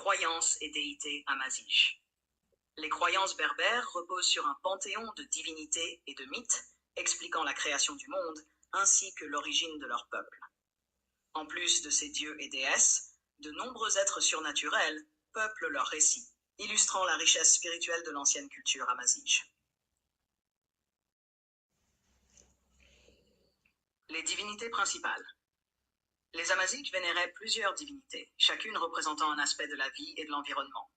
Croyances et déités amaziges. Les croyances berbères reposent sur un panthéon de divinités et de mythes expliquant la création du monde ainsi que l'origine de leur peuple. En plus de ces dieux et déesses, de nombreux êtres surnaturels peuplent leurs récits, illustrant la richesse spirituelle de l'ancienne culture amazighe. Les divinités principales. Les Amazighs vénéraient plusieurs divinités, chacune représentant un aspect de la vie et de l'environnement.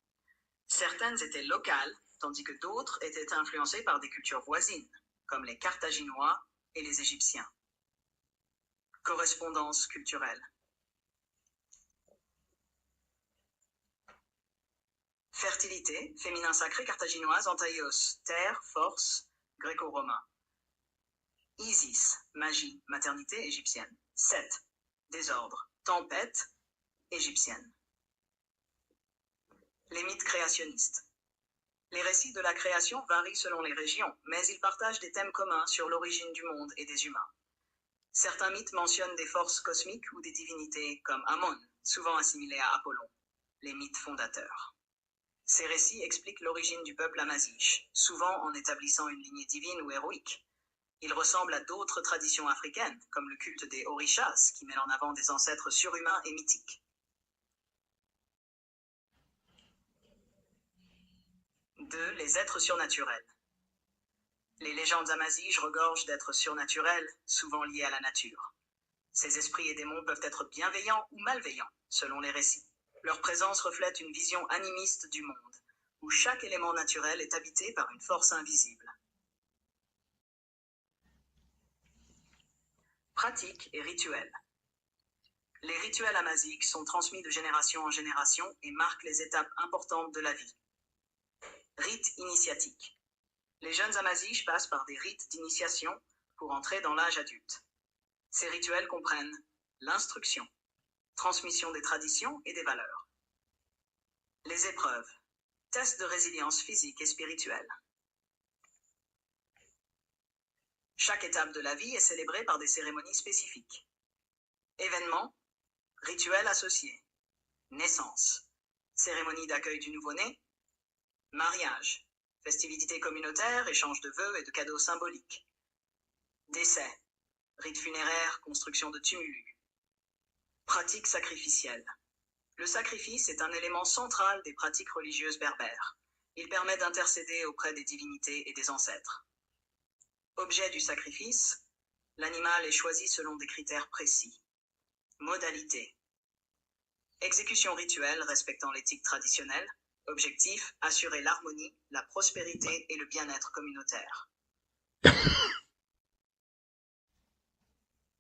Certaines étaient locales, tandis que d'autres étaient influencées par des cultures voisines, comme les Carthaginois et les Égyptiens. Correspondance culturelle. Fertilité, féminin sacré carthaginoise, Antaios, terre, force, gréco-romain. Isis, magie, maternité égyptienne. Seth, désordre, tempête, égyptienne. Les mythes créationnistes. Les récits de la création varient selon les régions, mais ils partagent des thèmes communs sur l'origine du monde et des humains. Certains mythes mentionnent des forces cosmiques ou des divinités comme Amon, souvent assimilées à Apollon, les mythes fondateurs. Ces récits expliquent l'origine du peuple amazighe, souvent en établissant une lignée divine ou héroïque. Ils ressemblent à d'autres traditions africaines, comme le culte des orishas, qui met en avant des ancêtres surhumains et mythiques. 2. Les êtres surnaturels. Les légendes amazighes regorgent d'êtres surnaturels, souvent liés à la nature. Ces esprits et démons peuvent être bienveillants ou malveillants, selon les récits. Leur présence reflète une vision animiste du monde, où chaque élément naturel est habité par une force invisible. Pratiques et rituels. Les rituels amazighes sont transmis de génération en génération et marquent les étapes importantes de la vie. Rites initiatiques. Les jeunes amazighes passent par des rites d'initiation pour entrer dans l'âge adulte. Ces rituels comprennent l'instruction, transmission des traditions et des valeurs. Les épreuves, tests de résilience physique et spirituelle. Chaque étape de la vie est célébrée par des cérémonies spécifiques. Événements, rituels associés. Naissance, cérémonie d'accueil du nouveau-né. Mariage, festivités communautaires, échange de vœux et de cadeaux symboliques. Décès, rites funéraires, construction de tumulus. Pratiques sacrificielles. Le sacrifice est un élément central des pratiques religieuses berbères. Il permet d'intercéder auprès des divinités et des ancêtres. Objet du sacrifice, l'animal est choisi selon des critères précis. Modalité. Exécution rituelle respectant l'éthique traditionnelle. Objectif, assurer l'harmonie, la prospérité et le bien-être communautaire.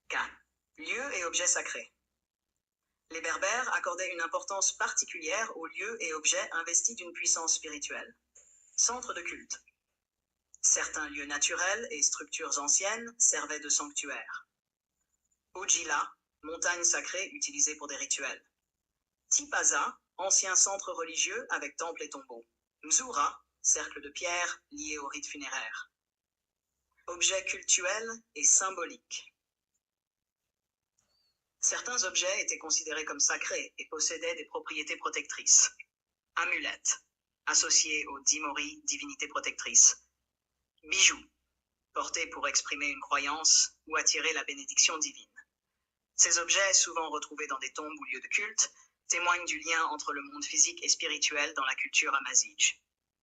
K. Lieux et objets sacrés. Les Berbères accordaient une importance particulière aux lieux et objets investis d'une puissance spirituelle. Centre de culte. Certains lieux naturels et structures anciennes servaient de sanctuaires. Ojila, montagne sacrée utilisée pour des rituels. Tipaza, ancien centre religieux avec temple et tombeau. Mzura, cercle de pierre lié au rite funéraire. Objets cultuels et symboliques. Certains objets étaient considérés comme sacrés et possédaient des propriétés protectrices. Amulettes, associées aux Dimori, divinités protectrices. Bijoux, portés pour exprimer une croyance ou attirer la bénédiction divine. Ces objets, souvent retrouvés dans des tombes ou lieux de culte, témoignent du lien entre le monde physique et spirituel dans la culture amazighe.